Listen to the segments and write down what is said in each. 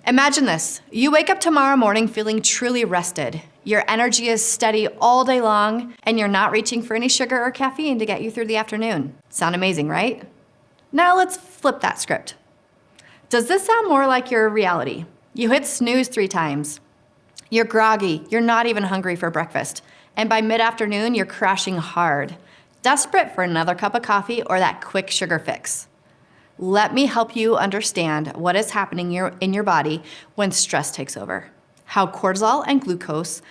Imagine this. You wake up tomorrow morning feeling truly rested. Your energy is steady all day long, and you're not reaching for any sugar or caffeine to get you through the afternoon. Sound amazing, right? Now let's flip that script. Does this sound more like your reality? You hit snooze 3 times. You're groggy, you're not even hungry for breakfast. And by mid-afternoon, you're crashing hard, desperate for another cup of coffee or that quick sugar fix. Let me help you understand what is happening in your body when stress takes over, how cortisol and glucose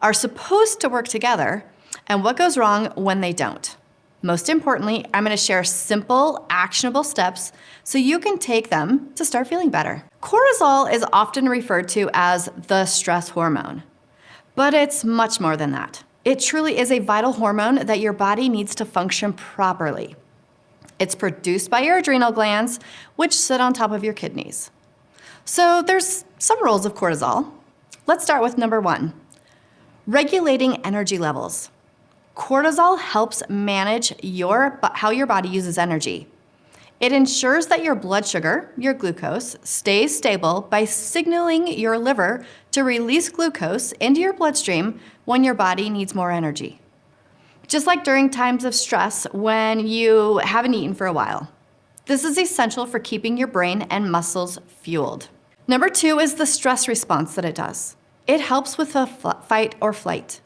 are supposed to work together, and what goes wrong when they don't. Most importantly, I'm gonna share simple, actionable steps so you can take them to start feeling better. Cortisol is often referred to as the stress hormone, but it's much more than that. It truly is a vital hormone that your body needs to function properly. It's produced by your adrenal glands, which sit on top of your kidneys. So there's some roles of cortisol. Let's start with number 1, regulating energy levels. Cortisol helps manage how your body uses energy. It ensures that your blood sugar, your glucose, stays stable by signaling your liver to release glucose into your bloodstream when your body needs more energy. Just like during times of stress when you haven't eaten for a while. This is essential for keeping your brain and muscles fueled. Number 2 is the stress response that it does. It helps with a fight or flight.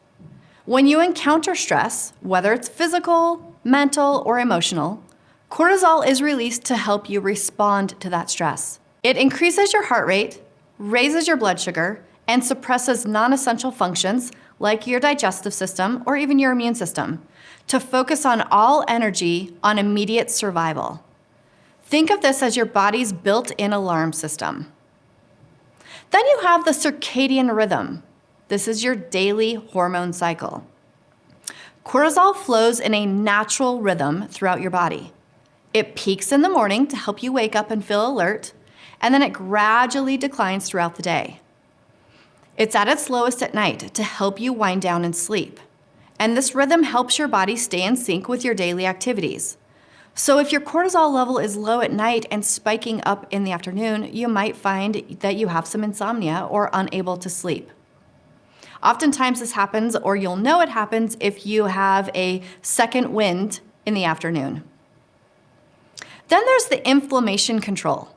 When you encounter stress, whether it's physical, mental, or emotional, cortisol is released to help you respond to that stress. It increases your heart rate, raises your blood sugar, and suppresses non-essential functions like your digestive system or even your immune system to focus on all energy on immediate survival. Think of this as your body's built-in alarm system. Then you have the circadian rhythm. This is your daily hormone cycle. Cortisol flows in a natural rhythm throughout your body. It peaks in the morning to help you wake up and feel alert, and then it gradually declines throughout the day. It's at its lowest at night to help you wind down and sleep. And this rhythm helps your body stay in sync with your daily activities. So if your cortisol level is low at night and spiking up in the afternoon, you might find that you have some insomnia or unable to sleep. Oftentimes this happens, or you'll know it happens, if you have a second wind in the afternoon. Then there's the inflammation control.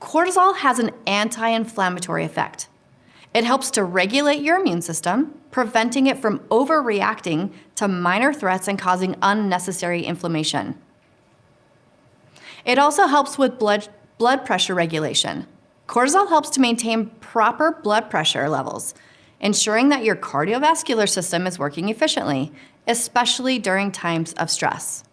Cortisol has an anti-inflammatory effect. It helps to regulate your immune system, preventing it from overreacting to minor threats and causing unnecessary inflammation. It also helps with blood pressure regulation. Cortisol helps to maintain proper blood pressure levels, ensuring that your cardiovascular system is working efficiently, especially during times of stress.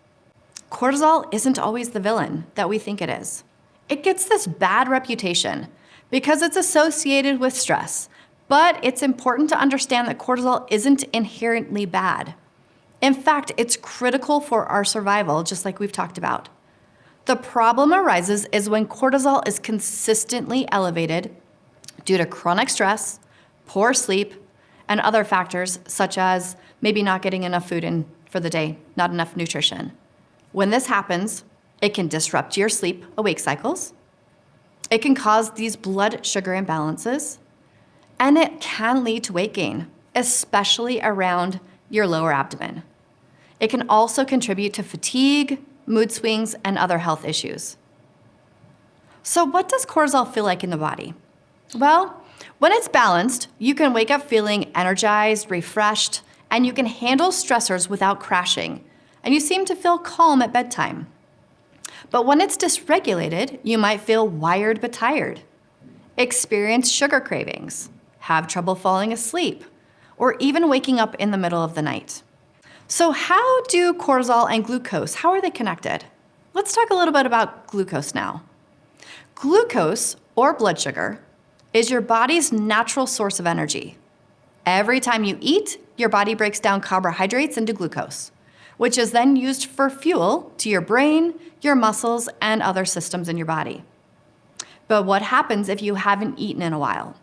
Cortisol isn't always the villain that we think it is. It gets this bad reputation because it's associated with stress, but it's important to understand that cortisol isn't inherently bad. In fact, it's critical for our survival, just like we've talked about. The problem arises is when cortisol is consistently elevated due to chronic stress, poor sleep, and other factors such as maybe not getting enough food in for the day, not enough nutrition. When this happens, it can disrupt your sleep-awake cycles. It can cause these blood sugar imbalances, and it can lead to weight gain, especially around your lower abdomen. It can also contribute to fatigue, mood swings, and other health issues. So what does cortisol feel like in the body? Well, when it's balanced, you can wake up feeling energized, refreshed, and you can handle stressors without crashing, and you seem to feel calm at bedtime. But when it's dysregulated, you might feel wired but tired, experience sugar cravings, have trouble falling asleep, or even waking up in the middle of the night. So how do cortisol and glucose, how are they connected? Let's talk a little bit about glucose now. Glucose, or blood sugar, is your body's natural source of energy. Every time you eat, your body breaks down carbohydrates into glucose, which is then used for fuel to your brain, your muscles, and other systems in your body. But what happens if you haven't eaten in a while?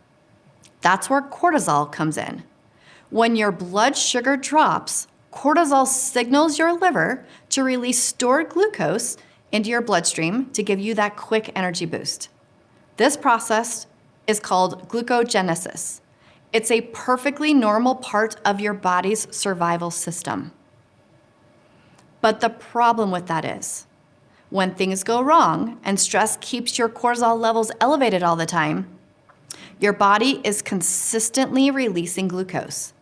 That's where cortisol comes in. When your blood sugar drops, cortisol signals your liver to release stored glucose into your bloodstream to give you that quick energy boost. This process is called glucogenesis. It's a perfectly normal part of your body's survival system. But the problem with that is, when things go wrong and stress keeps your cortisol levels elevated all the time, your body is consistently releasing glucose,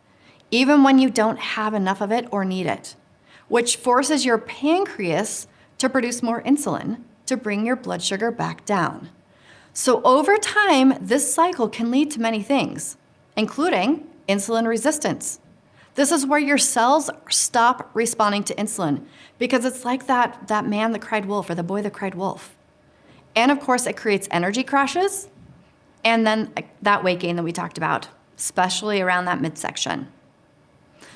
even when you don't have enough of it or need it, which forces your pancreas to produce more insulin to bring your blood sugar back down. So over time, this cycle can lead to many things, including insulin resistance. This is where your cells stop responding to insulin because it's like that man that cried wolf or the boy that cried wolf. And of course, it creates energy crashes and then that weight gain that we talked about, especially around that midsection.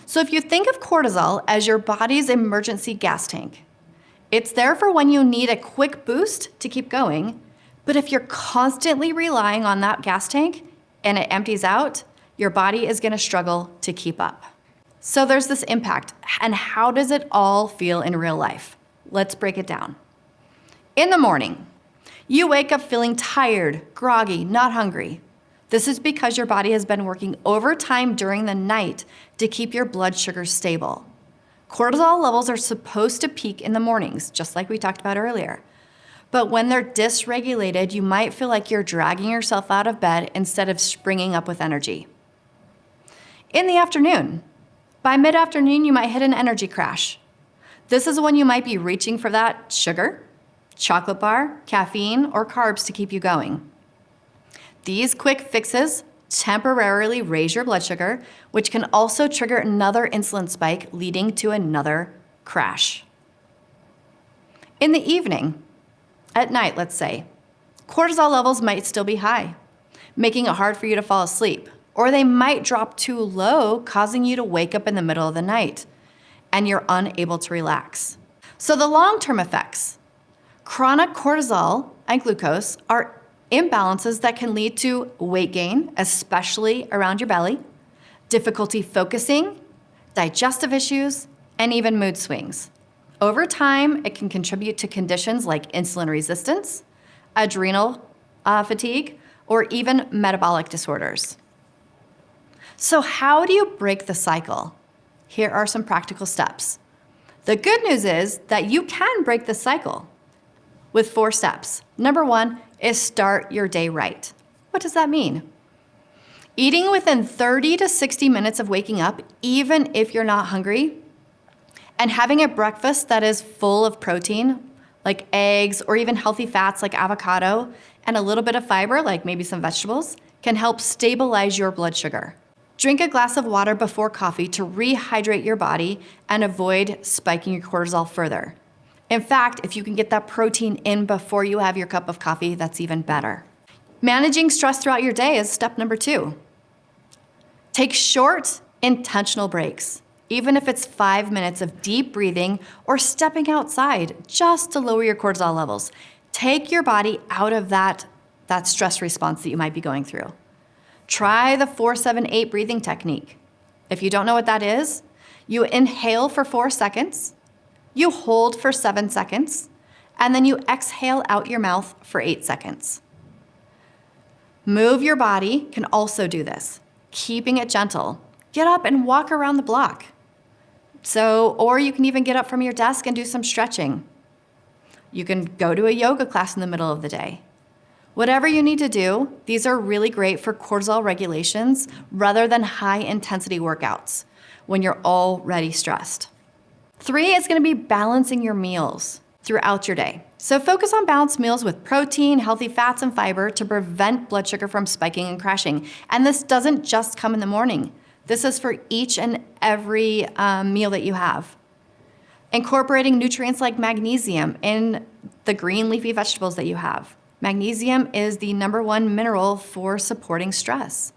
So if you think of cortisol as your body's emergency gas tank, it's there for when you need a quick boost to keep going, but if you're constantly relying on that gas tank and it empties out, your body is gonna struggle to keep up. So there's this impact, and how does it all feel in real life? Let's break it down. In the morning, you wake up feeling tired, groggy, not hungry. This is because your body has been working overtime during the night to keep your blood sugar stable. Cortisol levels are supposed to peak in the mornings, just like we talked about earlier. But when they're dysregulated, you might feel like you're dragging yourself out of bed instead of springing up with energy. In the afternoon, by mid-afternoon, you might hit an energy crash. This is when you might be reaching for that sugar, chocolate bar, caffeine, or carbs to keep you going. These quick fixes temporarily raise your blood sugar, which can also trigger another insulin spike, leading to another crash. In the evening, at night, let's say, cortisol levels might still be high, making it hard for you to fall asleep, or they might drop too low, causing you to wake up in the middle of the night, and you're unable to relax. So the long-term effects, chronic cortisol and glucose are imbalances that can lead to weight gain, especially around your belly, difficulty focusing, digestive issues, and even mood swings. Over time, it can contribute to conditions like insulin resistance, adrenal fatigue, or even metabolic disorders. So how do you break the cycle? Here are some practical steps. The good news is that you can break the cycle with 4 steps. Number 1 is start your day right. What does that mean? Eating within 30 to 60 minutes of waking up, even if you're not hungry, and having a breakfast that is full of protein, like eggs or even healthy fats like avocado, and a little bit of fiber, like maybe some vegetables, can help stabilize your blood sugar. Drink a glass of water before coffee to rehydrate your body and avoid spiking your cortisol further. In fact, if you can get that protein in before you have your cup of coffee, that's even better. Managing stress throughout your day is step number 2. Take short, intentional breaks, even if it's 5 minutes of deep breathing or stepping outside just to lower your cortisol levels. Take your body out of that stress response that you might be going through. Try the 4-7-8 breathing technique. If you don't know what that is, you inhale for 4 seconds, you hold for 7 seconds, and then you exhale out your mouth for 8 seconds. Move your body can also do this, keeping it gentle. Get up and walk around the block. Or you can even get up from your desk and do some stretching. You can go to a yoga class in the middle of the day. Whatever you need to do, these are really great for cortisol regulations rather than high-intensity workouts when you're already stressed. 3 is going to be balancing your meals throughout your day. So focus on balanced meals with protein, healthy fats, and fiber to prevent blood sugar from spiking and crashing. And this doesn't just come in the morning. This is for each and every meal that you have. Incorporating nutrients like magnesium in the green leafy vegetables that you have. Magnesium is the #1 mineral for supporting stress.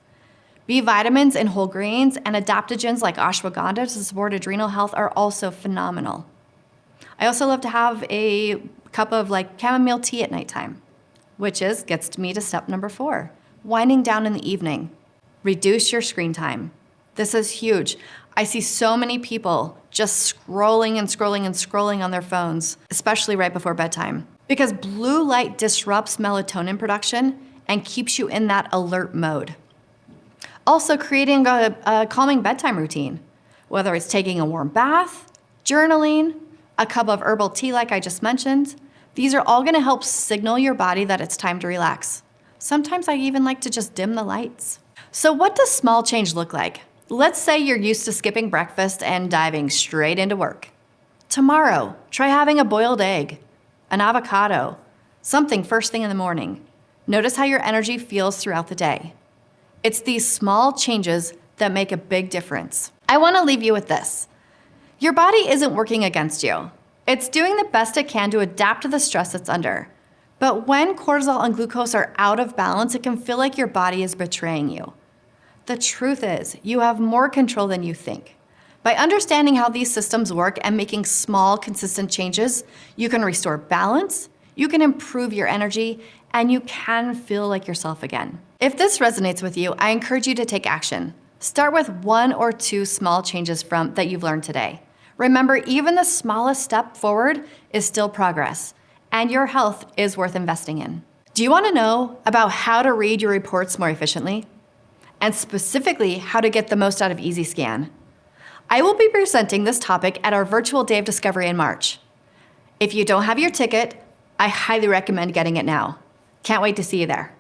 B vitamins in whole grains and adaptogens like ashwagandha to support adrenal health are also phenomenal. I also love to have a cup of chamomile tea at nighttime, which gets me to step number 4, winding down in the evening. Reduce your screen time. This is huge. I see so many people just scrolling and scrolling and scrolling on their phones, especially right before bedtime, because blue light disrupts melatonin production and keeps you in that alert mode. Also, creating a calming bedtime routine, whether it's taking a warm bath, journaling, a cup of herbal tea like I just mentioned, these are all gonna help signal your body that it's time to relax. Sometimes I even like to just dim the lights. So what does small change look like? Let's say you're used to skipping breakfast and diving straight into work. Tomorrow, try having a boiled egg, an avocado, something first thing in the morning. Notice how your energy feels throughout the day. It's these small changes that make a big difference. I wanna leave you with this. Your body isn't working against you. It's doing the best it can to adapt to the stress it's under. But when cortisol and glucose are out of balance, it can feel like your body is betraying you. The truth is, you have more control than you think. By understanding how these systems work and making small, consistent changes, you can restore balance, you can improve your energy, and you can feel like yourself again. If this resonates with you, I encourage you to take action. Start with 1 or 2 small changes that you've learned today. Remember, even the smallest step forward is still progress, and your health is worth investing in. Do you want to know about how to read your reports more efficiently? And specifically, how to get the most out of EasyScan? I will be presenting this topic at our virtual Day of Discovery in March. If you don't have your ticket, I highly recommend getting it now. Can't wait to see you there.